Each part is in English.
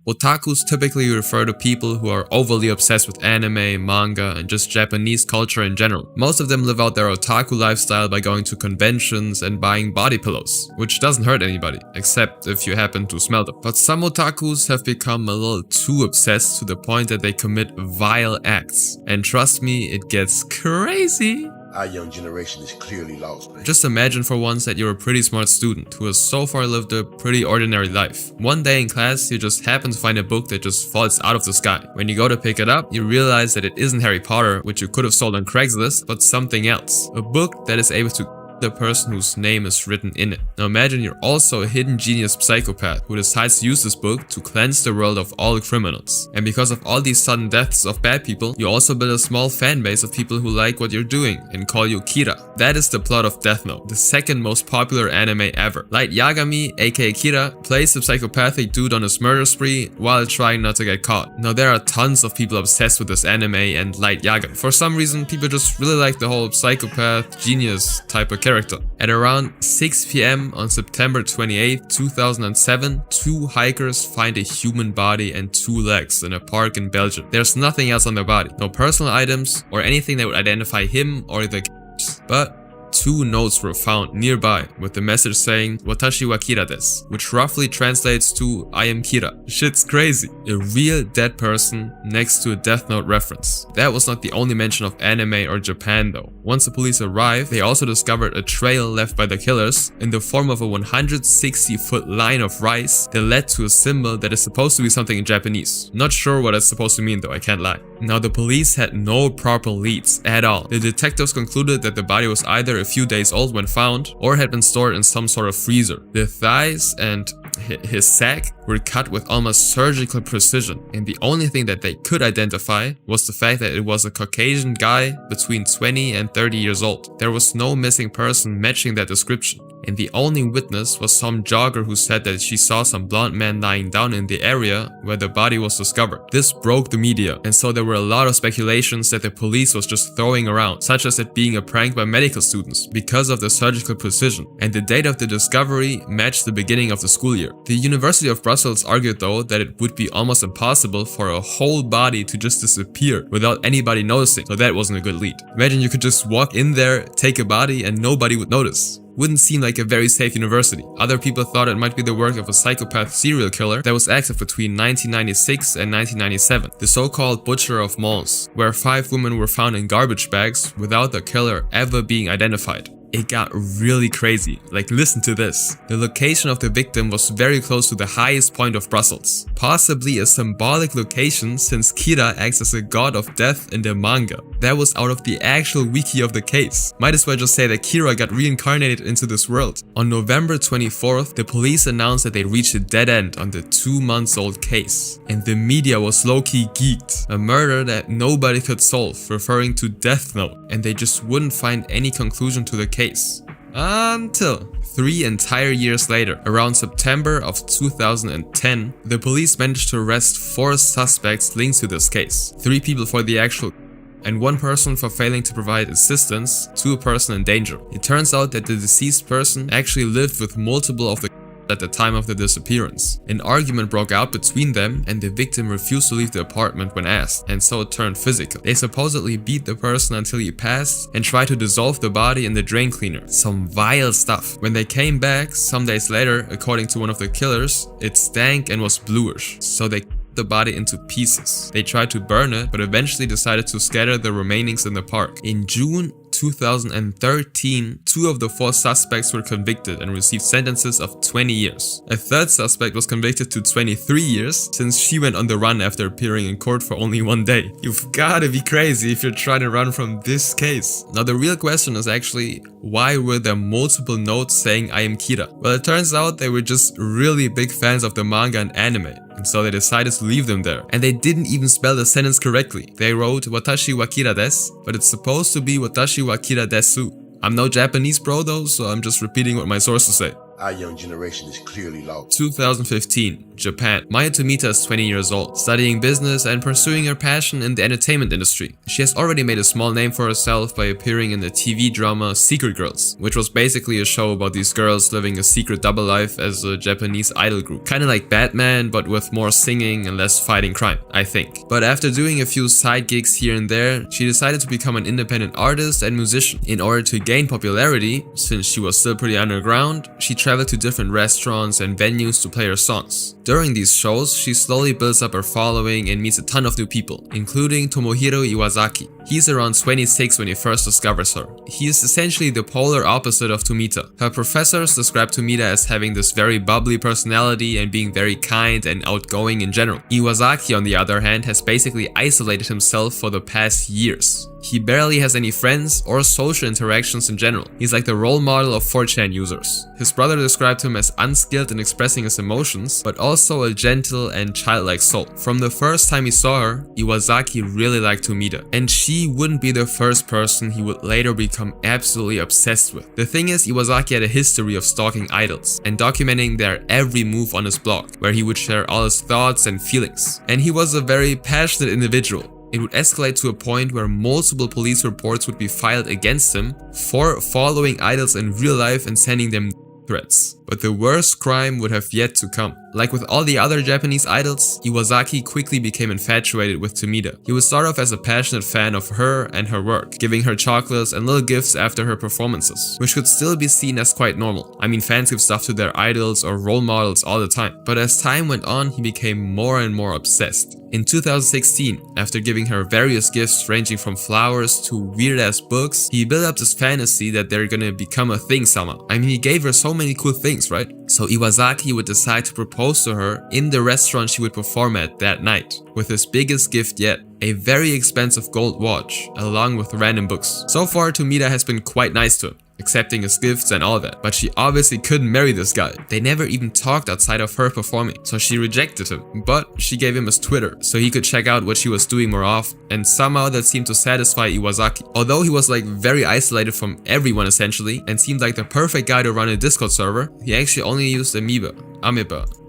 Otakus typically refer to people who are overly obsessed with anime, manga, and just Japanese culture in general. Most of them live out their otaku lifestyle by going to conventions and buying body pillows, which doesn't hurt anybody, except if you happen to smell them. But some otakus have become a little too obsessed to the point that they commit vile acts. And trust me, it gets crazy. Our young generation is clearly lost, man. Just imagine for once that you're a pretty smart student who has so far lived a pretty ordinary life. One day in class, you just happen to find a book that just falls out of the sky. When you go to pick it up, you realize that it isn't Harry Potter, which you could have sold on Craigslist, but something else. A book that is able to the person whose name is written in it. Now imagine you're also a hidden genius psychopath who decides to use this book to cleanse the world of all criminals. And because of all these sudden deaths of bad people, you also build a small fan base of people who like what you're doing and call you Kira. That is the plot of Death Note, the second most popular anime ever. Light Yagami, aka Kira, plays the psychopathic dude on his murder spree while trying not to get caught. Now there are tons of people obsessed with this anime and Light Yagami. For some reason, people just really like the whole psychopath, genius type of character. At around 6 PM on September 28, 2007, two hikers find a human body and two legs in a park in Belgium. There's nothing else on their body, no personal items or anything that would identify him or the but two notes were found nearby with the message saying "Watashi wa Kira desu," which roughly translates to "I am Kira." Shit's crazy. A real dead person next to a Death Note reference. That was not the only mention of anime or Japan though. Once the police arrived, they also discovered a trail left by the killers in the form of a 160-foot line of rice that led to a symbol that is supposed to be something in Japanese. Not sure what it's supposed to mean though, I can't lie. Now the police had no proper leads at all. The detectives concluded that the body was either a few days old when found or had been stored in some sort of freezer. The thighs and his sack were cut with almost surgical precision, and the only thing that they could identify was the fact that it was a Caucasian guy between 20 and 30 years old. There was no missing person matching that description, and the only witness was some jogger who said that she saw some blonde man lying down in the area where the body was discovered. This broke the media, and so there were a lot of speculations that the police was just throwing around, such as it being a prank by medical students because of the surgical precision, and the date of the discovery matched the beginning of the school year. The University of Brussels argued though that it would be almost impossible for a whole body to just disappear without anybody noticing, so that wasn't a good lead. Imagine you could just walk in there, take a body, and nobody would notice. Wouldn't seem like a very safe university. Other people thought it might be the work of a psychopath serial killer that was active between 1996 and 1997, the so-called Butcher of Mons, where 5 women were found in garbage bags without the killer ever being identified. It got really crazy. Like, listen to this. The location of the victim was very close to the highest point of Brussels. Possibly a symbolic location since Kira acts as a god of death in the manga. That was out of the actual wiki of the case. Might as well just say that Kira got reincarnated into this world. On November 24th, the police announced that they reached a dead end on the 2-month-old case. And the media was low-key geeked. A murder that nobody could solve, referring to Death Note. And they just wouldn't find any conclusion to the case. Until 3 entire years later, around September of 2010, the police managed to arrest 4 suspects linked to this case. 3 people for the actual and 1 person for failing to provide assistance to a person in danger. It turns out that the deceased person actually lived with multiple of the at the time of the disappearance. An argument broke out between them and the victim refused to leave the apartment when asked, and so it turned physical. They supposedly beat the person until he passed and tried to dissolve the body in the drain cleaner. Some vile stuff. When they came back some days later, according to one of the killers, it stank and was bluish, so they cut the body into pieces. They tried to burn it, but eventually decided to scatter the remainings in the park. In June 2013, 2 of the 4 suspects were convicted and received sentences of 20 years. A 3rd suspect was convicted to 23 years since she went on the run after appearing in court for only 1 day. You've gotta be crazy if you're trying to run from this case. Now the real question is actually, why were there multiple notes saying "I am Kira"? Well, it turns out they were just really big fans of the manga and anime, and so they decided to leave them there. And they didn't even spell the sentence correctly. They wrote "Watashi wa Kira desu," but it's supposed to be "Watashi wa Kira desu." I'm no Japanese bro though, so I'm just repeating what my sources say. Our young generation is clearly lost. 2015, Japan. Maya Tomita is 20 years old, studying business and pursuing her passion in the entertainment industry. She has already made a small name for herself by appearing in the TV drama Secret Girls, which was basically a show about these girls living a secret double life as a Japanese idol group. Kinda like Batman, but with more singing and less fighting crime, I think. But after doing a few side gigs here and there, she decided to become an independent artist and musician. In order to gain popularity, since she was still pretty underground, she traveled to different restaurants and venues to play her songs. During these shows, she slowly builds up her following and meets a ton of new people, including Tomohiro Iwasaki. He's around 26 when he first discovers her. He is essentially the polar opposite of Tomita. Her professors describe Tomita as having this very bubbly personality and being very kind and outgoing in general. Iwasaki, on the other hand, has basically isolated himself for the past years. He barely has any friends or social interactions in general. He's like the role model of 4chan users. His brother described him as unskilled in expressing his emotions, but also a gentle and childlike soul. From the first time he saw her, Iwasaki really liked Tomita, and she wouldn't be the first person he would later become absolutely obsessed with. The thing is, Iwasaki had a history of stalking idols and documenting their every move on his blog, where he would share all his thoughts and feelings. And he was a very passionate individual. It would escalate to a point where multiple police reports would be filed against him for following idols in real life and sending them threats. But the worst crime would have yet to come. Like with all the other Japanese idols, Iwasaki quickly became infatuated with Tomita. He would start off as a passionate fan of her and her work, giving her chocolates and little gifts after her performances, which could still be seen as quite normal. I mean, fans give stuff to their idols or role models all the time. But as time went on, he became more and more obsessed. In 2016, after giving her various gifts ranging from flowers to weird-ass books, he built up this fantasy that they're gonna become a thing somehow. I mean, he gave her so many cool things, right? So Iwasaki would decide to propose to her in the restaurant she would perform at that night, with his biggest gift yet, a very expensive gold watch, along with random books. So far, Tomita has been quite nice to him, accepting his gifts and all that, but she obviously couldn't marry this guy. They never even talked outside of her performing, so she rejected him, but she gave him his Twitter so he could check out what she was doing more often, and somehow that seemed to satisfy Iwasaki. Although he was like very isolated from everyone essentially, and seemed like the perfect guy to run a Discord server, he actually only used Ameba.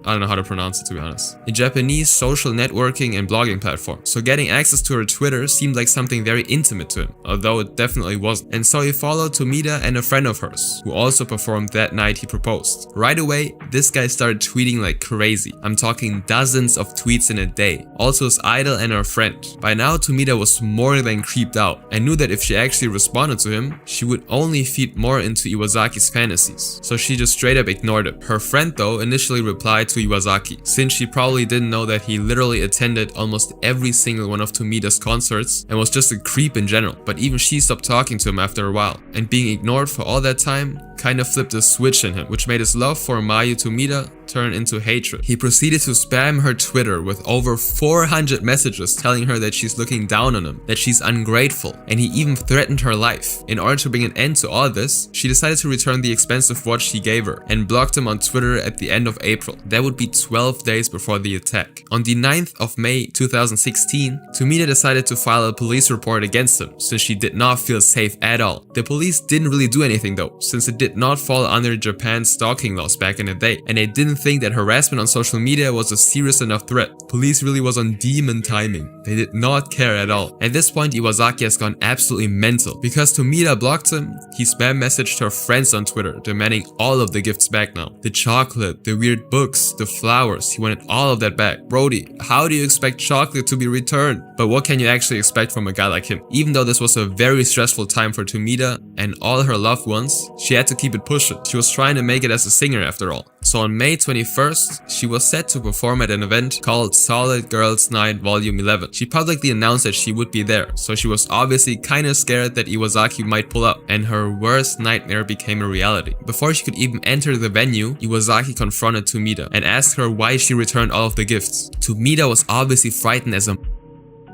I don't know how to pronounce it, to be honest. A Japanese social networking and blogging platform. So getting access to her Twitter seemed like something very intimate to him, although it definitely wasn't. And so he followed Tomita and a friend of hers, who also performed that night he proposed. Right away, this guy started tweeting like crazy. I'm talking dozens of tweets in a day. Also his idol and her friend. By now, Tomita was more than creeped out and knew that if she actually responded to him, she would only feed more into Iwasaki's fantasies. So she just straight up ignored him. Her friend though initially replied to Iwasaki, since she probably didn't know that he literally attended almost every single one of Tomita's concerts and was just a creep in general. But even she stopped talking to him after a while, and being ignored for all that time kind of flipped a switch in him, which made his love for Mayu Tomita turn into hatred. He proceeded to spam her Twitter with over 400 messages telling her that she's looking down on him, that she's ungrateful, and he even threatened her life. In order to bring an end to all this, she decided to return the expensive watch he gave her and blocked him on Twitter at the end of April. That would be 12 days before the attack. On the 9th of May 2016, Tomita decided to file a police report against him since she did not feel safe at all. The police didn't really do anything though, since it did not fall under Japan's stalking laws back in the day, and they didn't think that harassment on social media was a serious enough threat. Police really was on demon timing. They did not care at all. At this point, Iwasaki has gone absolutely mental. Because Tomita blocked him, he spam messaged her friends on Twitter, demanding all of the gifts back now. The chocolate, the weird books, the flowers, he wanted all of that back. Brody, how do you expect chocolate to be returned? But what can you actually expect from a guy like him? Even though this was a very stressful time for Tomita and all her loved ones, she had to keep it pushing. She was trying to make it as a singer after all. So on May 21st, she was set to perform at an event called Solid Girls Night Volume 11. She publicly announced that she would be there, so she was obviously kinda scared that Iwasaki might pull up, and her worst nightmare became a reality. Before she could even enter the venue, Iwasaki confronted Tomita and asked her why she returned all of the gifts. Tomita was obviously frightened as a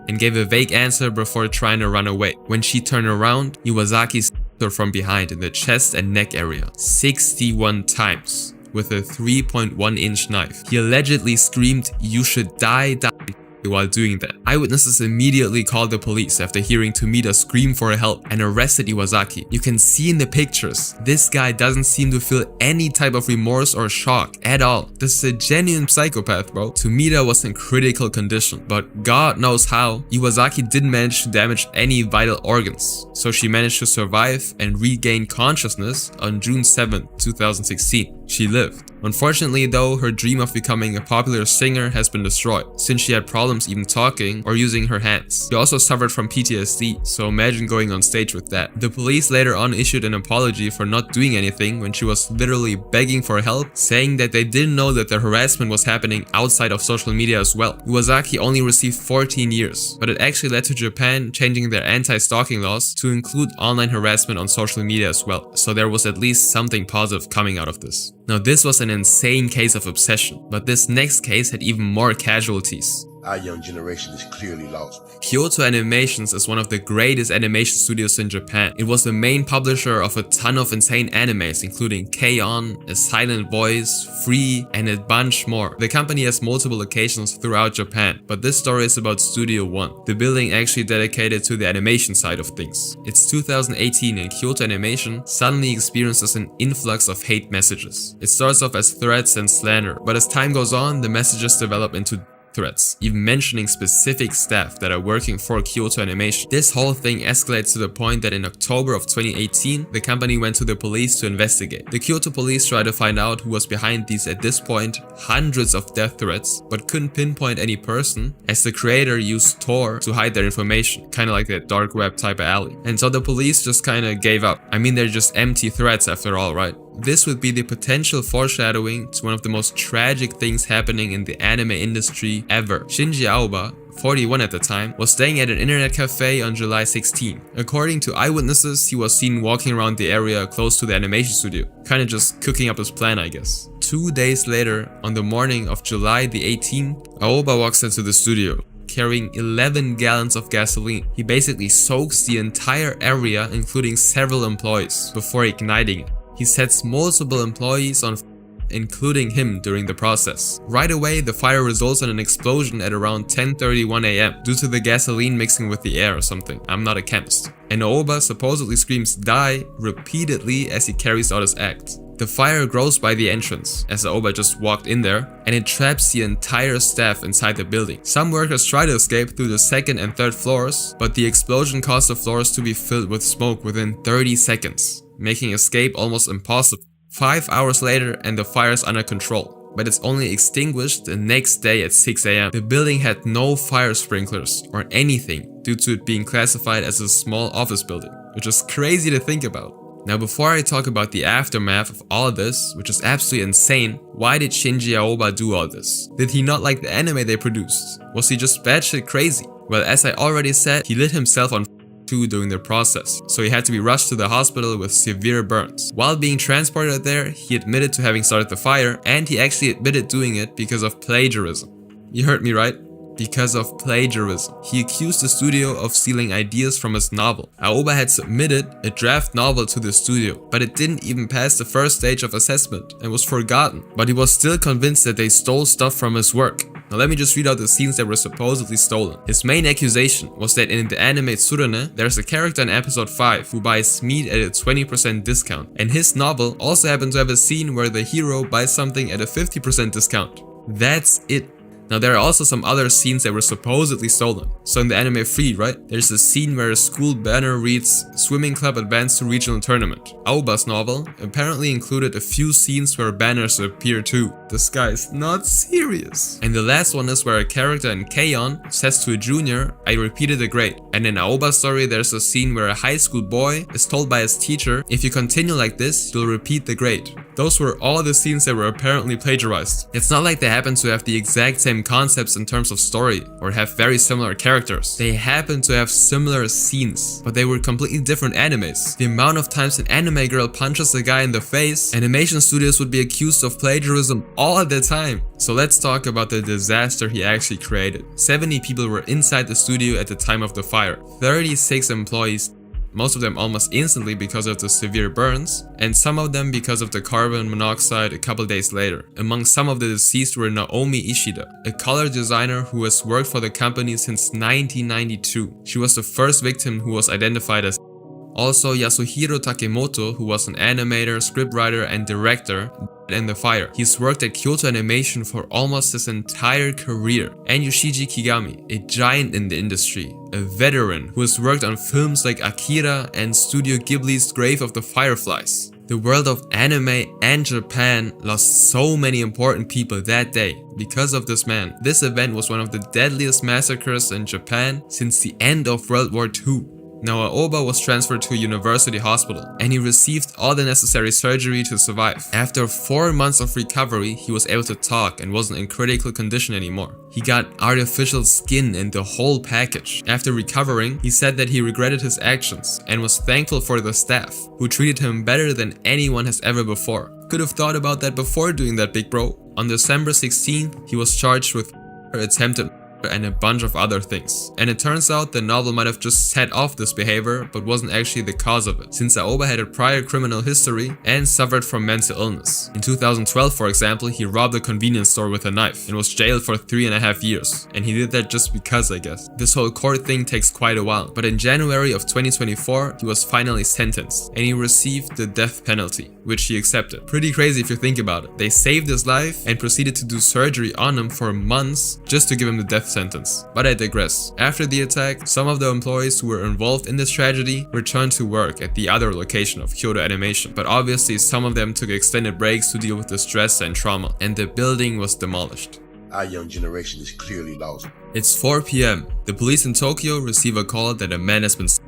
and gave a vague answer before trying to run away. When she turned around, Iwasaki stabbed her from behind in the chest and neck area 61 times with a 3.1-inch knife. He allegedly screamed, "You should die, die," while doing that. Eyewitnesses immediately called the police after hearing Tomita scream for help and arrested Iwasaki. You can see in the pictures, this guy doesn't seem to feel any type of remorse or shock at all. This is a genuine psychopath, bro. Tomita was in critical condition, but God knows how, Iwasaki didn't manage to damage any vital organs, so she managed to survive and regain consciousness on June 7, 2016. She lived. Unfortunately though, her dream of becoming a popular singer has been destroyed, since she had problems even talking or using her hands. She also suffered from PTSD, so imagine going on stage with that. The police later on issued an apology for not doing anything when she was literally begging for help, saying that they didn't know that the harassment was happening outside of social media as well. Iwasaki only received 14 years, but it actually led to Japan changing their anti-stalking laws to include online harassment on social media as well, so there was at least something positive coming out of this. Now this was an insane case of obsession, but this next case had even more casualties. Our young generation is clearly lost. Kyoto Animations is one of the greatest animation studios in Japan. It was the main publisher of a ton of insane animes, including K-On!, A Silent Voice, Free, and a bunch more. The company has multiple locations throughout Japan, but this story is about Studio One, the building actually dedicated to the animation side of things. It's 2018 and Kyoto Animation suddenly experiences an influx of hate messages. It starts off as threats and slander, but as time goes on, the messages develop into threats, even mentioning specific staff that are working for Kyoto Animation. This whole thing escalates to the point that in October of 2018, the company went to the police to investigate. The Kyoto police tried to find out who was behind these, at this point, hundreds of death threats, but couldn't pinpoint any person, as the creator used Tor to hide their information, kinda like that dark web type of alley. And so the police just kinda gave up. I mean, they're just empty threats after all, right? This would be the potential foreshadowing to one of the most tragic things happening in the anime industry ever. Shinji Aoba, 41 at the time, was staying at an internet cafe on July 16. According to eyewitnesses, he was seen walking around the area close to the animation studio, kinda just cooking up his plan, I guess. 2 days later, on the morning of July the 18th, Aoba walks into the studio, carrying 11 gallons of gasoline. He basically soaks the entire area, including several employees, before igniting it. He sets multiple employees on including him during the process. Right away, the fire results in an explosion at around 10:31 AM due to the gasoline mixing with the air or something. I'm not a chemist. And Aoba supposedly screams "die" repeatedly as he carries out his act. The fire grows by the entrance, as Aoba just walked in there, and it traps the entire staff inside the building. Some workers try to escape through the second and third floors, but the explosion caused the floors to be filled with smoke within 30 seconds, making escape almost impossible. 5 hours later and the fire is under control, but it's only extinguished the next day at 6 AM. The building had no fire sprinklers or anything due to it being classified as a small office building, which is crazy to think about. Now before I talk about the aftermath of all this, which is absolutely insane, why did Shinji Aoba do all this? Did he not like the anime they produced? Was he just batshit crazy? Well, as I already said, he lit himself on during the process, so he had to be rushed to the hospital with severe burns. While being transported there, he admitted to having started the fire, and he actually admitted doing it because of plagiarism. You heard me right? Because of plagiarism. He accused the studio of stealing ideas from his novel. Aoba had submitted a draft novel to the studio, but it didn't even pass the first stage of assessment and was forgotten. But he was still convinced that they stole stuff from his work. Now let me just read out the scenes that were supposedly stolen. His main accusation was that in the anime Tsurune, there's a character in episode 5 who buys meat at a 20% discount. And his novel also happened to have a scene where the hero buys something at a 50% discount. That's it. Now there are also some other scenes that were supposedly stolen. So in the anime Free, right, there's a scene where a school banner reads "Swimming Club advanced to regional tournament." Aoba's novel apparently included a few scenes where banners appear too. This guy is not serious. And the last one is where a character in K-On! Says to a junior, "I repeated the grade." And in Aoba's story there's a scene where a high school boy is told by his teacher, "If you continue like this, you'll repeat the grade." Those were all the scenes that were apparently plagiarized. It's not like they happen to have the exact same concepts in terms of story or have very similar characters. They happen to have similar scenes, but they were completely different animes. The amount of times an anime girl punches a guy in the face, animation studios would be accused of plagiarism all the time. So let's talk about the disaster he actually created. 70 people were inside the studio at the time of the fire. 36 employees most of them almost instantly because of the severe burns, and some of them because of the carbon monoxide a couple days later. Among some of the deceased were Naomi Ishida, a color designer who has worked for the company since 1992. She was the first victim who was identified as. Also, Yasuhiro Takemoto, who was an animator, scriptwriter, and director, died in the fire. He's worked at Kyoto Animation for almost his entire career. And Yoshiji Kigami, a giant in the industry, a veteran who has worked on films like Akira and Studio Ghibli's Grave of the Fireflies. The world of anime and Japan lost so many important people that day because of this man. This event was one of the deadliest massacres in Japan since the end of World War II. Now Aoba was transferred to a university hospital and he received all the necessary surgery to survive. After 4 months of recovery, he was able to talk and wasn't in critical condition anymore. He got artificial skin and the whole package. After recovering, he said that he regretted his actions and was thankful for the staff, who treated him better than anyone has ever before. Could have thought about that before doing that, big bro. On December 16th, he was charged with attempted and a bunch of other things. And it turns out the novel might have just set off this behavior, but wasn't actually the cause of it, since Aoba had a prior criminal history and suffered from mental illness. In 2012, for example, he robbed a convenience store with a knife and was jailed for 3.5 years. And he did that just because, I guess. This whole court thing takes quite a while, but in January of 2024, he was finally sentenced and he received the death penalty, which he accepted. Pretty crazy if you think about it. They saved his life and proceeded to do surgery on him for months just to give him the death sentence. But I digress. After the attack, some of the employees who were involved in this tragedy returned to work at the other location of Kyoto Animation. But obviously some of them took extended breaks to deal with the stress and trauma, and the building was demolished. Our young generation is clearly lost. It's 4 p.m. The police in Tokyo receive a call that a man has been stabbed.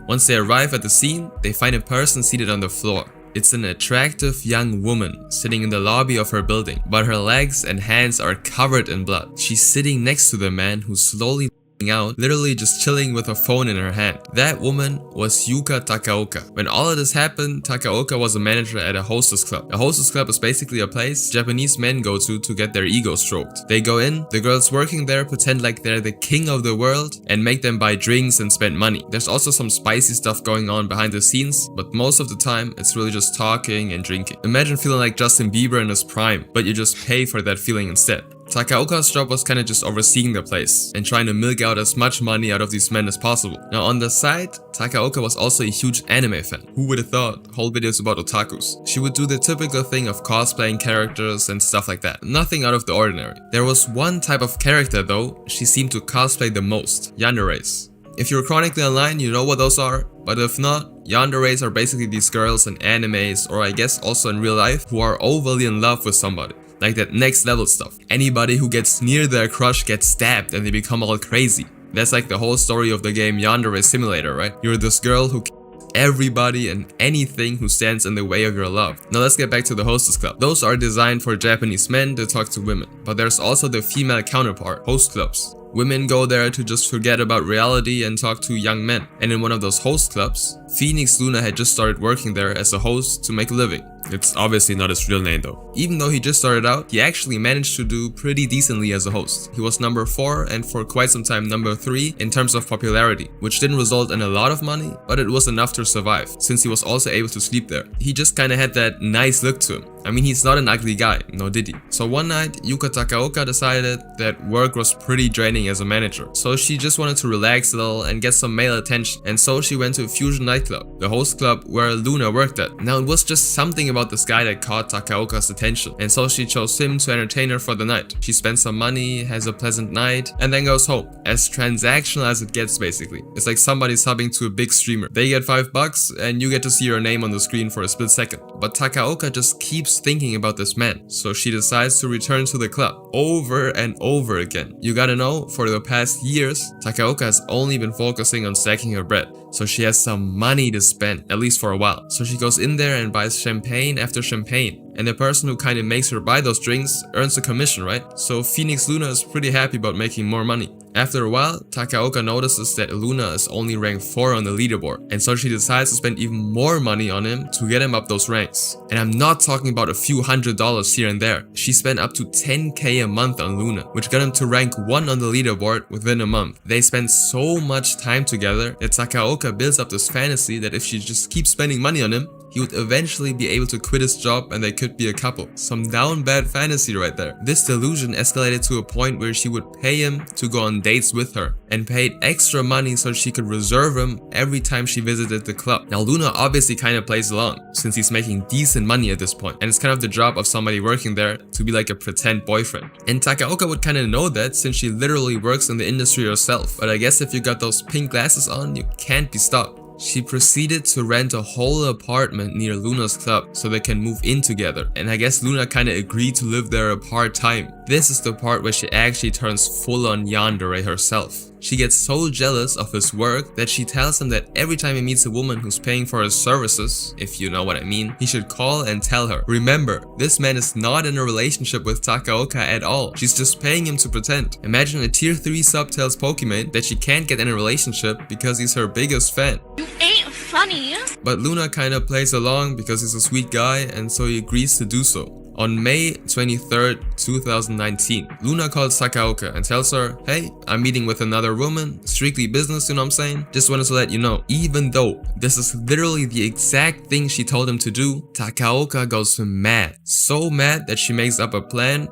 Once they arrive at the scene, they find a person seated on the floor. It's an attractive young woman sitting in the lobby of her building, but her legs and hands are covered in blood. She's sitting next to the man who's slowly out, literally just chilling with a phone in her hand. That woman was Yuka Takaoka. When all of this happened, Takaoka was a manager at a hostess club. A hostess club is basically a place Japanese men go to get their ego stroked. They go in, the girls working there pretend like they're the king of the world and make them buy drinks and spend money. There's also some spicy stuff going on behind the scenes, but most of the time it's really just talking and drinking. Imagine feeling like Justin Bieber in his prime, but you just pay for that feeling instead. Takaoka's job was kinda just overseeing the place and trying to milk out as much money out of these men as possible. Now on the side, Takaoka was also a huge anime fan. Who would have thought? Whole videos about otakus. She would do the typical thing of cosplaying characters and stuff like that. Nothing out of the ordinary. There was one type of character though she seemed to cosplay the most: yanderes. If you're chronically online, you know what those are, but if not, yanderes are basically these girls in animes, or I guess also in real life, who are overly in love with somebody. Like that next level stuff. Anybody who gets near their crush gets stabbed and they become all crazy. That's like the whole story of the game Yandere Simulator, right? You're this girl who kills everybody and anything who stands in the way of your love. Now let's get back to the hostess club. Those are designed for Japanese men to talk to women. But there's also the female counterpart, host clubs. Women go there to just forget about reality and talk to young men. And in one of those host clubs, Phoenix Luna had just started working there as a host to make a living. It's obviously not his real name though. Even though he just started out, he actually managed to do pretty decently as a host. He was number 4 and for quite some time number 3 in terms of popularity, which didn't result in a lot of money, but it was enough to survive, since he was also able to sleep there. He just kinda had that nice look to him. I mean, he's not an ugly guy, no did he? So one night, Yuka Takaoka decided that work was pretty draining as a manager. So she just wanted to relax a little and get some male attention. And so she went to a fusion nightclub, the host club where Luna worked at. Now it was just something about this guy that caught Takaoka's attention. And so she chose him to entertain her for the night. She spends some money, has a pleasant night, and then goes home. As transactional as it gets basically. It's like somebody subbing to a big streamer. They get $5 and you get to see your name on the screen for a split second. But Takaoka just keeps thinking about this man, so she decides to return to the club over and over again. You gotta know, for the past years, Takaoka has only been focusing on stacking her bread, so she has some money to spend, at least for a while. So she goes in there and buys champagne after champagne. And the person who kind of makes her buy those drinks earns a commission, right? So Phoenix Luna is pretty happy about making more money. After a while, Takaoka notices that Luna is only rank 4 on the leaderboard, and so she decides to spend even more money on him to get him up those ranks. And I'm not talking about a few $100s here and there. She spent up to 10k a month on Luna, which got him to rank 1 on the leaderboard within a month. They spend so much time together that Takaoka builds up this fantasy that if she just keeps spending money on him, he would eventually be able to quit his job and they could be a couple. Some down bad fantasy right there. This delusion escalated to a point where she would pay him to go on dates with her and paid extra money so she could reserve him every time she visited the club. Now Luna obviously kind of plays along since he's making decent money at this point, and it's kind of the job of somebody working there to be like a pretend boyfriend. And Takaoka would kind of know that since she literally works in the industry herself, but I guess if you got those pink glasses on, you can't be stopped. She proceeded to rent a whole apartment near Luna's club so they can move in together, and I guess Luna kinda agreed to live there part-time. This is the part where she actually turns full-on yandere herself. She gets so jealous of his work that she tells him that every time he meets a woman who's paying for his services, if you know what I mean, he should call and tell her. Remember, this man is not in a relationship with Takaoka at all. She's just paying him to pretend. Imagine a tier 3 sub tells Pokimane that she can't get in a relationship because he's her biggest fan. You ain't funny. But Luna kinda plays along because he's a sweet guy, and so he agrees to do so. On May 23rd, 2019, Luna calls Takaoka and tells her, hey, I'm meeting with another woman, strictly business, you know what I'm saying? Just wanted to let you know. Even though this is literally the exact thing she told him to do, Takaoka goes mad. So mad that she makes up a plan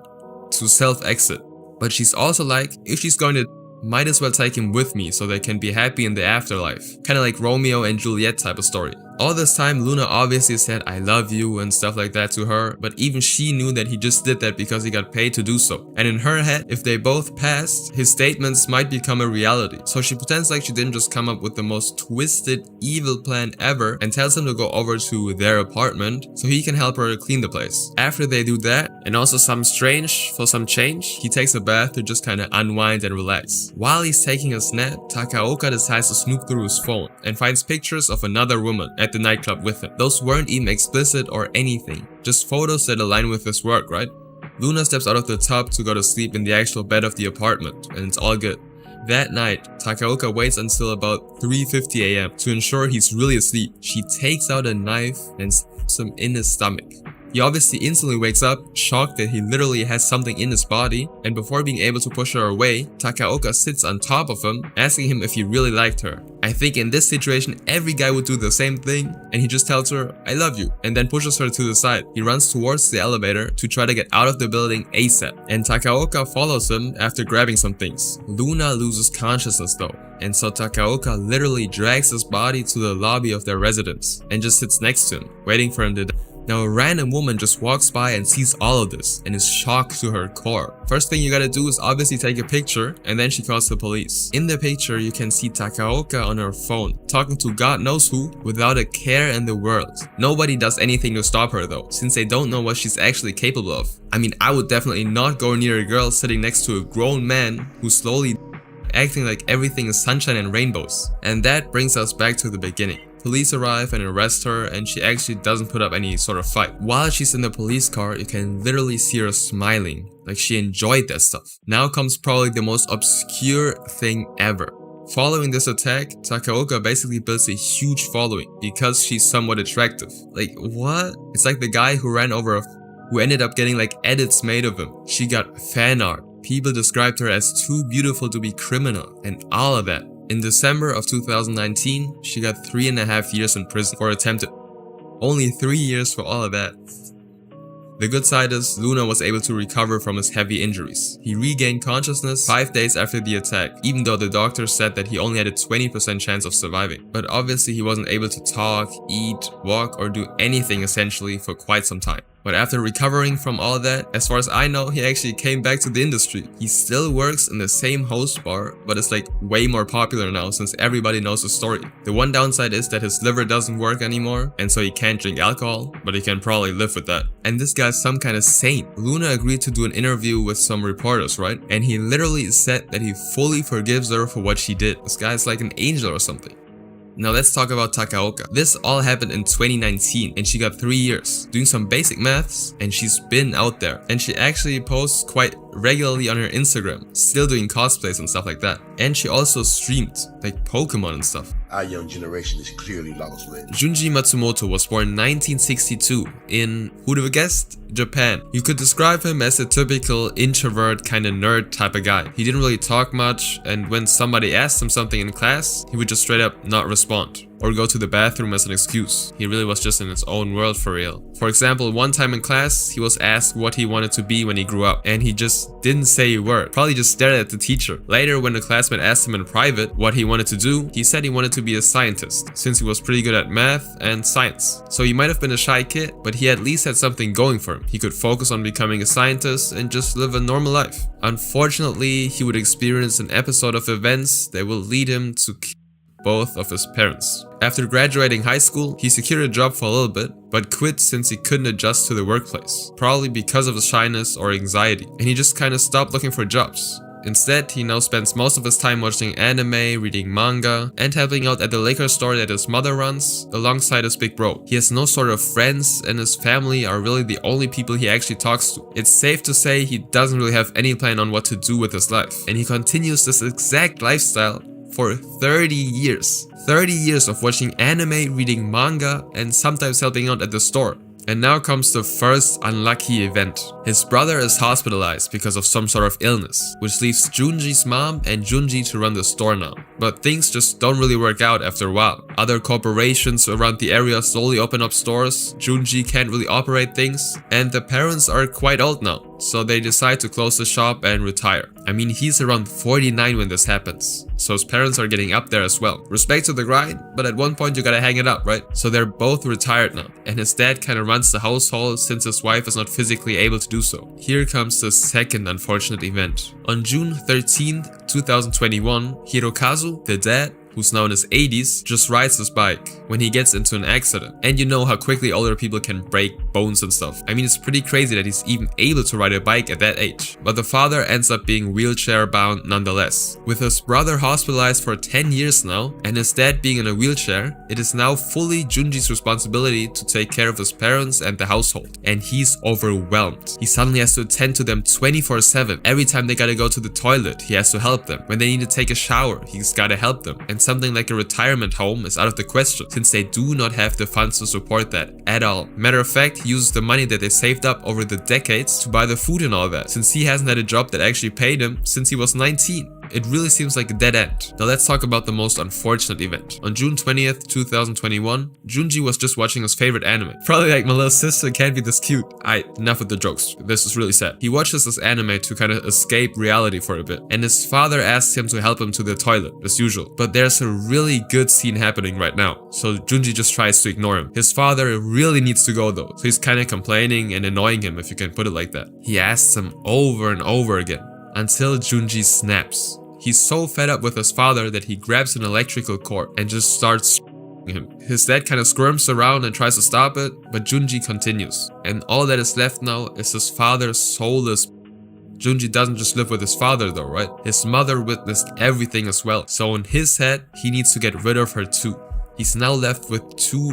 to self-exit. But she's also like, if she's going to, might as well take him with me so they can be happy in the afterlife. Kinda like Romeo and Juliet type of story. All this time, Luna obviously said I love you and stuff like that to her, but even she knew that he just did that because he got paid to do so. And in her head, if they both passed, his statements might become a reality. So she pretends like she didn't just come up with the most twisted, evil plan ever and tells him to go over to their apartment so he can help her clean the place. After they do that, and also for some change, he takes a bath to just kinda unwind and relax. While he's taking a nap, Takaoka decides to snoop through his phone and finds pictures of another woman at the nightclub with him. Those weren't even explicit or anything, just photos that align with his work, right? Luna steps out of the tub to go to sleep in the actual bed of the apartment, and it's all good. That night, Takaoka waits until about 3:50 AM to ensure he's really asleep. She takes out a knife and stabs him in his stomach. He obviously instantly wakes up, shocked that he literally has something in his body, and before being able to push her away, Takaoka sits on top of him, asking him if he really liked her. I think in this situation, every guy would do the same thing, and he just tells her, I love you, and then pushes her to the side. He runs towards the elevator to try to get out of the building ASAP, and Takaoka follows him after grabbing some things. Luna loses consciousness though, and so Takaoka literally drags his body to the lobby of their residence, and just sits next to him, waiting for him to die. Now a random woman just walks by and sees all of this and is shocked to her core. First thing you gotta do is obviously take a picture, and then she calls the police. In the picture you can see Takaoka on her phone talking to God knows who without a care in the world. Nobody does anything to stop her though, since they don't know what she's actually capable of. I mean, I would definitely not go near a girl sitting next to a grown man who's slowly acting like everything is sunshine and rainbows. And that brings us back to the beginning. Police arrive and arrest her, and she actually doesn't put up any sort of fight. While she's in the police car, you can literally see her smiling, like she enjoyed that stuff. Now comes probably the most obscure thing ever. Following this attack, Takaoka basically builds a huge following because she's somewhat attractive. Like what? It's like the guy who who ended up getting like edits made of him. She got fan art. People described her as too beautiful to be criminal and all of that. In December of 2019, she got 3.5 years in prison for attempted. Only 3 years for all of that. The good side is, Luna was able to recover from his heavy injuries. He regained consciousness 5 days after the attack, even though the doctor said that he only had a 20% chance of surviving. But obviously he wasn't able to talk, eat, walk, or do anything essentially for quite some time. But after recovering from all that, as far as I know, he actually came back to the industry. He still works in the same host bar, but it's like way more popular now since everybody knows his story. The one downside is that his liver doesn't work anymore, and so he can't drink alcohol, but he can probably live with that. And this guy's some kind of saint. Luna agreed to do an interview with some reporters, right? And he literally said that he fully forgives her for what she did. This guy's like an angel or something. Now let's talk about Takaoka. This all happened in 2019 and she got 3 years. Doing some basic maths and she's been out there. And she actually posts quite regularly on her Instagram, still doing cosplays and stuff like that. And she also streamed, like Pokemon and stuff. Our young generation is clearly lost, man. Junji Matsumoto was born in 1962 in, who'd have guessed, Japan. You could describe him as a typical introvert kind of nerd type of guy. He didn't really talk much, and when somebody asked him something in class, he would just straight up not respond or go to the bathroom as an excuse. He really was just in his own world for real. For example, one time in class, he was asked what he wanted to be when he grew up, and he just didn't say a word, probably just stared at the teacher. Later, when a classmate asked him in private what he wanted to do, he said he wanted to be a scientist, since he was pretty good at math and science. So he might have been a shy kid, but he at least had something going for him. He could focus on becoming a scientist and just live a normal life. Unfortunately, he would experience an episode of events that will lead him to kill both of his parents. After graduating high school, he secured a job for a little bit, but quit since he couldn't adjust to the workplace, probably because of his shyness or anxiety, and he just kind of stopped looking for jobs. Instead, he now spends most of his time watching anime, reading manga, and helping out at the liquor store that his mother runs, alongside his big bro. He has no sort of friends, and his family are really the only people he actually talks to. It's safe to say he doesn't really have any plan on what to do with his life, and he continues this exact lifestyle for 30 years. 30 years of watching anime, reading manga, and sometimes helping out at the store. And now comes the first unlucky event. His brother is hospitalized because of some sort of illness, which leaves Junji's mom and Junji to run the store now. But things just don't really work out after a while. Other corporations around the area slowly open up stores, Junji can't really operate things, and the parents are quite old now, so they decide to close the shop and retire. I mean, he's around 49 when this happens, so his parents are getting up there as well. Respect to the grind, but at one point you gotta hang it up, right? So they're both retired now, and his dad kinda runs the household since his wife is not physically able to do so. Here comes the second unfortunate event. On June 13th, 2021, Hirokazu, the dad, who's now in his 80s, just rides his bike when he gets into an accident. And you know how quickly older people can break bones and stuff. I mean, it's pretty crazy that he's even able to ride a bike at that age. But the father ends up being wheelchair bound nonetheless. With his brother hospitalized for 10 years now, and his dad being in a wheelchair, it is now fully Junji's responsibility to take care of his parents and the household. And he's overwhelmed. He suddenly has to attend to them 24/7. Every time they gotta go to the toilet, he has to help them. When they need to take a shower, he's gotta help them. And something like a retirement home is out of the question, since they do not have the funds to support that at all. Matter of fact, he uses the money that they saved up over the decades to buy the food and all that, since he hasn't had a job that actually paid him since he was 19. It really seems like a dead end. Now let's talk about the most unfortunate event. On June 20th, 2021, Junji was just watching his favorite anime. Probably like, my little sister can't be this cute. Enough with the jokes. This is really sad. He watches this anime to kind of escape reality for a bit, and his father asks him to help him to the toilet, as usual. But there's a really good scene happening right now, so Junji just tries to ignore him. His father really needs to go though, so he's kind of complaining and annoying him, if you can put it like that. He asks him over and over again, until Junji snaps. He's so fed up with his father that he grabs an electrical cord and just starts him. His dad kind of squirms around and tries to stop it, but Junji continues. And all that is left now is his father's soulless. Junji doesn't just live with his father though, right? His mother witnessed everything as well. So in his head, he needs to get rid of her too. He's now left with two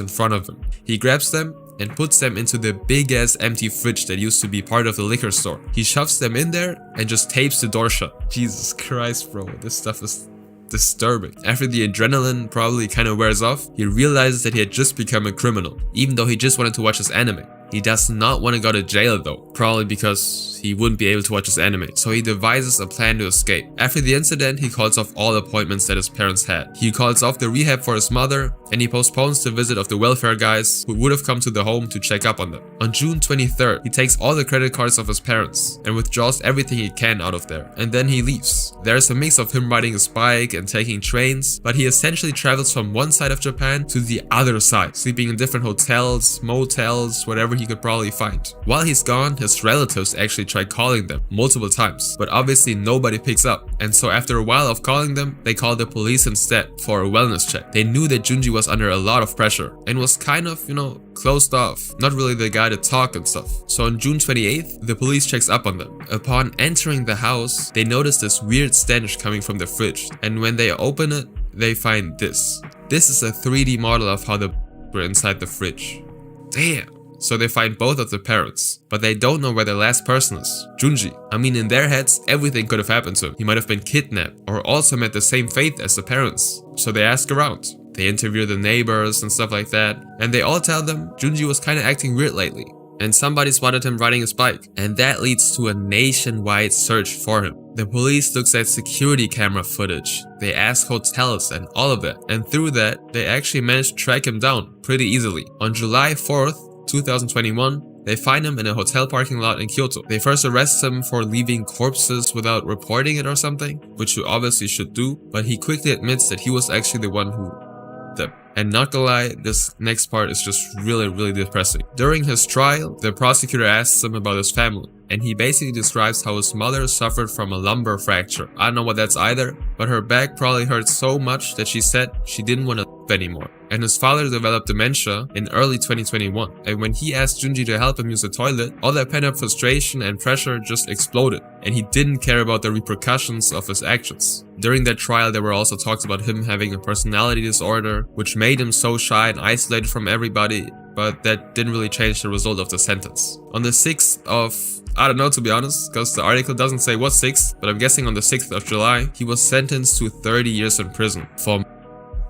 in front of him. He grabs them and puts them into the big ass empty fridge that used to be part of the liquor store. He shoves them in there and just tapes the door shut. Jesus Christ, bro, this stuff is disturbing. After the adrenaline probably kind of wears off, he realizes that he had just become a criminal, even though he just wanted to watch his anime. He does not want to go to jail though, probably because he wouldn't be able to watch his anime, so he devises a plan to escape. After the incident, he calls off all appointments that his parents had. He calls off the rehab for his mother, and he postpones the visit of the welfare guys who would have come to the home to check up on them. On June 23rd, he takes all the credit cards of his parents and withdraws everything he can out of there, and then he leaves. There's a mix of him riding his bike and taking trains, but he essentially travels from one side of Japan to the other side, sleeping in different hotels, motels, whatever he could probably find. While he's gone, his relatives actually try calling them multiple times, but obviously nobody picks up, and so after a while of calling them, they called the police instead for a wellness check. They knew that Junji was under a lot of pressure and was kind of, closed off, not really the guy to talk and stuff. So on June 28th, the police checks up on them. Upon entering the house, they notice this weird stench coming from the fridge, and when they open it, they find this. This is a 3D model of how the were inside the fridge. Damn. So they find both of the parents, but they don't know where the last person is, Junji. I mean, in their heads, everything could have happened to him. He might have been kidnapped or also met the same fate as the parents. So they ask around. They interview the neighbors and stuff like that, and they all tell them Junji was kinda acting weird lately, and somebody spotted him riding his bike, and that leads to a nationwide search for him. The police looks at security camera footage, they ask hotels and all of that, and through that, they actually managed to track him down pretty easily. On July 4th, 2021, they find him in a hotel parking lot in Kyoto. They first arrest him for leaving corpses without reporting it or something, which you obviously should do, but he quickly admits that he was actually the one who them. And not gonna lie, this next part is just really depressing. During his trial, the prosecutor asks him about his family, and he basically describes how his mother suffered from a lumbar fracture. I don't know what that's either, but her back probably hurt so much that she said she didn't want to live anymore. And his father developed dementia in early 2021, and when he asked Junji to help him use the toilet, all that pent-up frustration and pressure just exploded, and he didn't care about the repercussions of his actions. During that trial, there were also talks about him having a personality disorder, which made him so shy and isolated from everybody, but that didn't really change the result of the sentence. On the 6th of, I don't know to be honest, because the article doesn't say what 6th, but I'm guessing on the 6th of July, he was sentenced to 30 years in prison for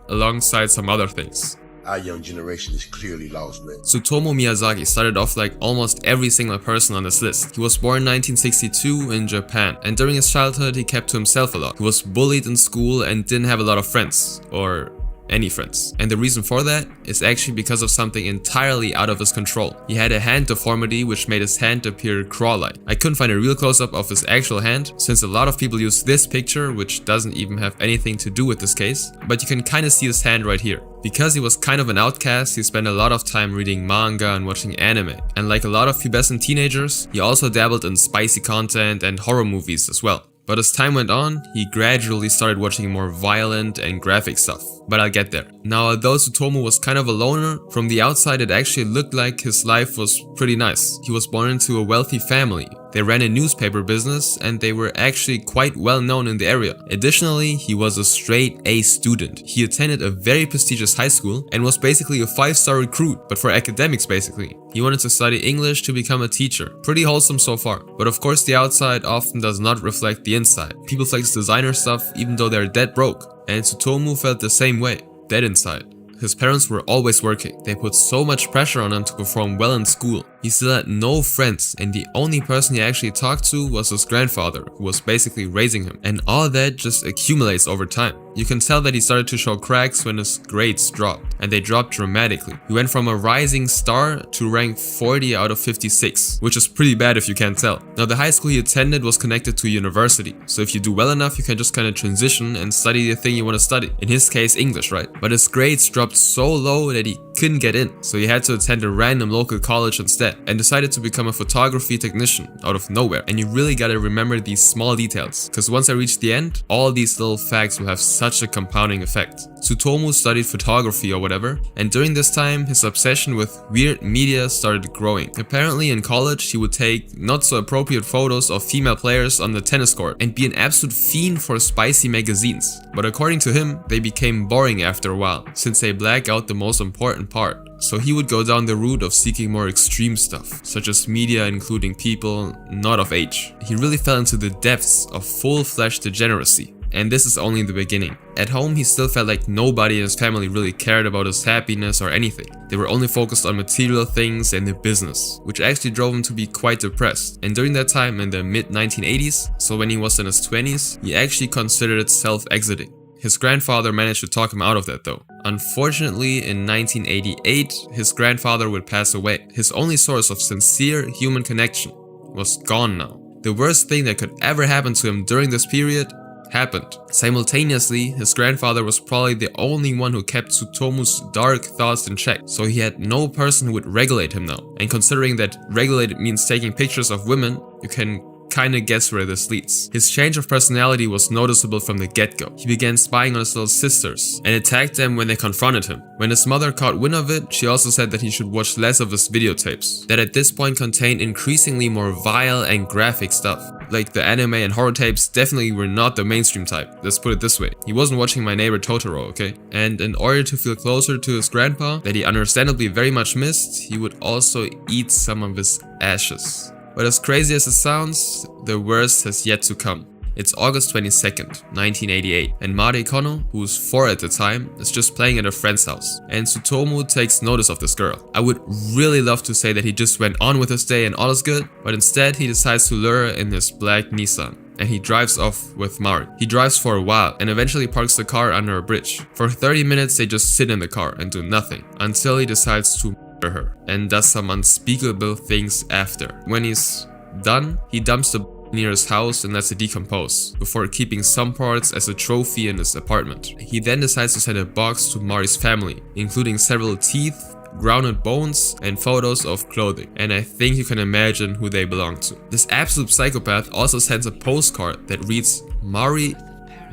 alongside some other things. Our young generation is clearly lost, man. Tsutomu Miyazaki started off like almost every single person on this list. He was born in 1962 in Japan, and during his childhood he kept to himself a lot. He was bullied in school and didn't have a lot of friends, or any friends. And the reason for that is actually because of something entirely out of his control. He had a hand deformity which made his hand appear claw-like. I couldn't find a real close-up of his actual hand, since a lot of people use this picture, which doesn't even have anything to do with this case, but you can kind of see his hand right here. Because he was kind of an outcast, he spent a lot of time reading manga and watching anime. And like a lot of pubescent teenagers, he also dabbled in spicy content and horror movies as well. But as time went on, he gradually started watching more violent and graphic stuff. But I'll get there. Now, although Tsutomu was kind of a loner, from the outside it actually looked like his life was pretty nice. He was born into a wealthy family. They ran a newspaper business and they were actually quite well known in the area. Additionally, he was a straight A student. He attended a very prestigious high school and was basically a 5-star recruit, but for academics basically. He wanted to study English to become a teacher. Pretty wholesome so far. But of course the outside often does not reflect the inside. People flex designer stuff even though they're dead broke. And Tsutomu felt the same way, dead inside. His parents were always working. They put so much pressure on him to perform well in school. He still had no friends, and the only person he actually talked to was his grandfather, who was basically raising him. And all that just accumulates over time. You can tell that he started to show cracks when his grades dropped, and they dropped dramatically. He went from a rising star to rank 40 out of 56, which is pretty bad if you can't tell. Now, the high school he attended was connected to a university, so if you do well enough, you can just kind of transition and study the thing you want to study. In his case, English, right? But his grades dropped so low that he couldn't get in, so he had to attend a random local college instead, and decided to become a photography technician out of nowhere. And you really gotta remember these small details, because once I reach the end, all these little facts will have such a compounding effect. Tsutomu studied photography or whatever, and during this time, his obsession with weird media started growing. Apparently in college, he would take not so appropriate photos of female players on the tennis court and be an absolute fiend for spicy magazines. But according to him, they became boring after a while, since they black out the most important part. So he would go down the route of seeking more extreme stuff, such as media including people not of age. He really fell into the depths of full-fledged degeneracy. And this is only the beginning. At home, he still felt like nobody in his family really cared about his happiness or anything. They were only focused on material things and the business, which actually drove him to be quite depressed. And during that time, in the mid-1980s, so when he was in his 20s, he actually considered self-exiting. His grandfather managed to talk him out of that though. Unfortunately, in 1988, his grandfather would pass away. His only source of sincere human connection was gone now. The worst thing that could ever happen to him during this period happened. Simultaneously, his grandfather was probably the only one who kept Tsutomu's dark thoughts in check, so he had no person who would regulate him now. And considering that regulated means taking pictures of women, you can kinda guess where this leads. His change of personality was noticeable from the get-go. He began spying on his little sisters and attacked them when they confronted him. When his mother caught wind of it, she also said that he should watch less of his videotapes, that at this point contained increasingly more vile and graphic stuff. Like the anime and horror tapes definitely were not the mainstream type, let's put it this way. He wasn't watching My Neighbor Totoro, okay? And in order to feel closer to his grandpa, that he understandably very much missed, he would also eat some of his ashes. But as crazy as it sounds, the worst has yet to come. It's August 22nd, 1988, and Mari Kono, who's 4 at the time, is just playing at a friend's house, and Tsutomu takes notice of this girl. I would really love to say that he just went on with his day and all is good, but instead he decides to lure her in his black Nissan, and he drives off with Mari. He drives for a while and eventually parks the car under a bridge. For 30 minutes they just sit in the car and do nothing, until he decides to murder her, and does some unspeakable things after. When he's done, he dumps the near his house and lets it decompose, before keeping some parts as a trophy in his apartment. He then decides to send a box to Mari's family, including several teeth, grounded bones, and photos of clothing, and I think you can imagine who they belong to. This absolute psychopath also sends a postcard that reads, "Mari,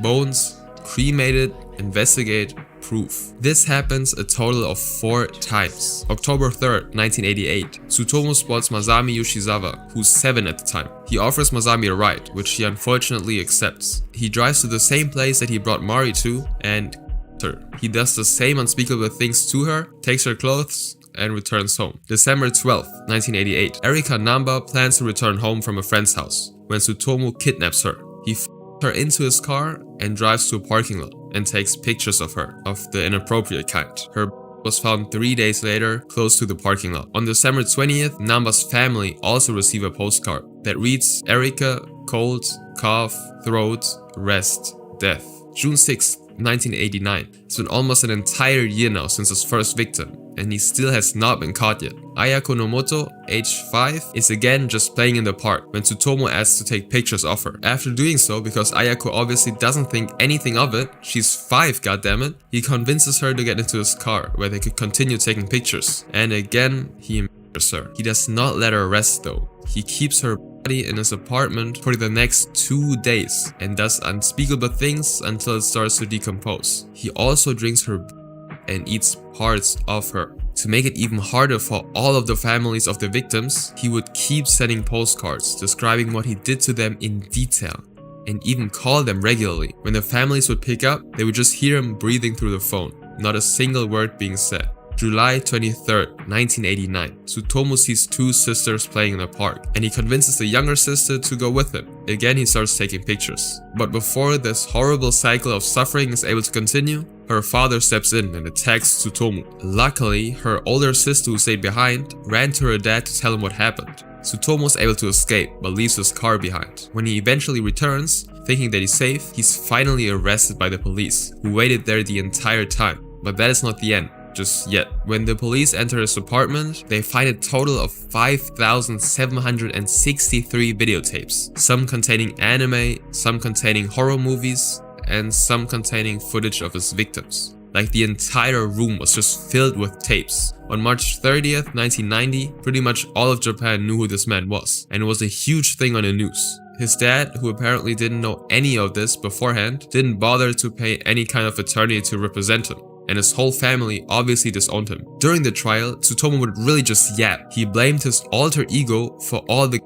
bones, cremated, investigate, proof." This happens a total of 4 times. October 3rd, 1988, Tsutomu spots Masami Yoshizawa, who's 7 at the time. He offers Masami a ride, which she unfortunately accepts. He drives to the same place that he brought Mari to and her. He does the same unspeakable things to her, takes her clothes, and returns home. December 12th, 1988, Erika Namba plans to return home from a friend's house when Tsutomu kidnaps her. He her into his car and drives to a parking lot and takes pictures of her, of the inappropriate kind. Her was found 3 days later close to the parking lot. On December 20th, Namba's family also receive a postcard that reads, "Erika, cold, cough, throat, rest, death." June 6th, 1989. It's been almost an entire year now since his first victim, and he still has not been caught yet. Ayako Nomoto, age 5, is again just playing in the park when Tsutomu asks to take pictures of her. After doing so, because Ayako obviously doesn't think anything of it, she's 5 goddammit, he convinces her to get into his car where they could continue taking pictures. And again, he murders her. He does not let her rest though. He keeps her body in his apartment for the next 2 days and does unspeakable things until it starts to decompose. He also drinks her and eats parts of her. To make it even harder for all of the families of the victims, he would keep sending postcards describing what he did to them in detail and even call them regularly. When the families would pick up, they would just hear him breathing through the phone, not a single word being said. July 23rd, 1989, Tsutomu sees 2 sisters playing in the park, and he convinces the younger sister to go with him. Again, he starts taking pictures. But before this horrible cycle of suffering is able to continue, her father steps in and attacks Tsutomu. Luckily, her older sister who stayed behind ran to her dad to tell him what happened. Tsutomu was able to escape, but leaves his car behind. When he eventually returns, thinking that he's safe, he's finally arrested by the police, who waited there the entire time. But that is not the end. Just yet. When the police enter his apartment, they find a total of 5,763 videotapes, some containing anime, some containing horror movies, and some containing footage of his victims. Like the entire room was just filled with tapes. On March 30th, 1990, pretty much all of Japan knew who this man was, and it was a huge thing on the news. His dad, who apparently didn't know any of this beforehand, didn't bother to pay any kind of attorney to represent him, and his whole family obviously disowned him. During the trial, Tsutomu would really just yap. He blamed his alter ego for all the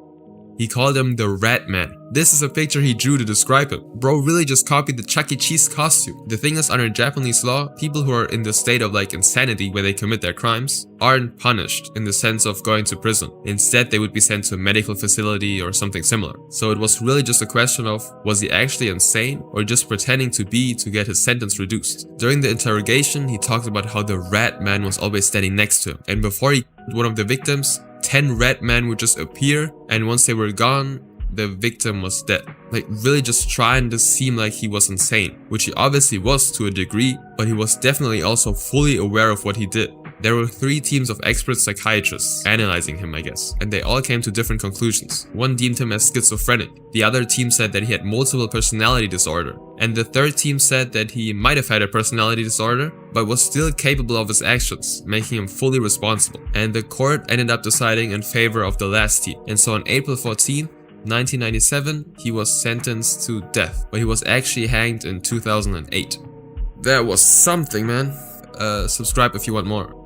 he called him the Rat Man. This is a picture he drew to describe him. Bro really just copied the Chuck E. Cheese costume. The thing is, under Japanese law, people who are in the state of like insanity where they commit their crimes aren't punished in the sense of going to prison. Instead, they would be sent to a medical facility or something similar. So it was really just a question of, was he actually insane or just pretending to be to get his sentence reduced? During the interrogation, he talked about how the Rat Man was always standing next to him. And before he killed one of the victims, 10 rat men would just appear, and once they were gone, the victim was dead. Like really just trying to seem like he was insane, which he obviously was to a degree, but he was definitely also fully aware of what he did. There were 3 teams of expert psychiatrists analyzing him, I guess, and they all came to different conclusions. One deemed him as schizophrenic, the other team said that he had multiple personality disorder, and the third team said that he might have had a personality disorder, but was still capable of his actions, making him fully responsible. And the court ended up deciding in favor of the last team. And so on April 14th, 1997, he was sentenced to death, but he was actually hanged in 2008. That was something, man. Subscribe if you want more.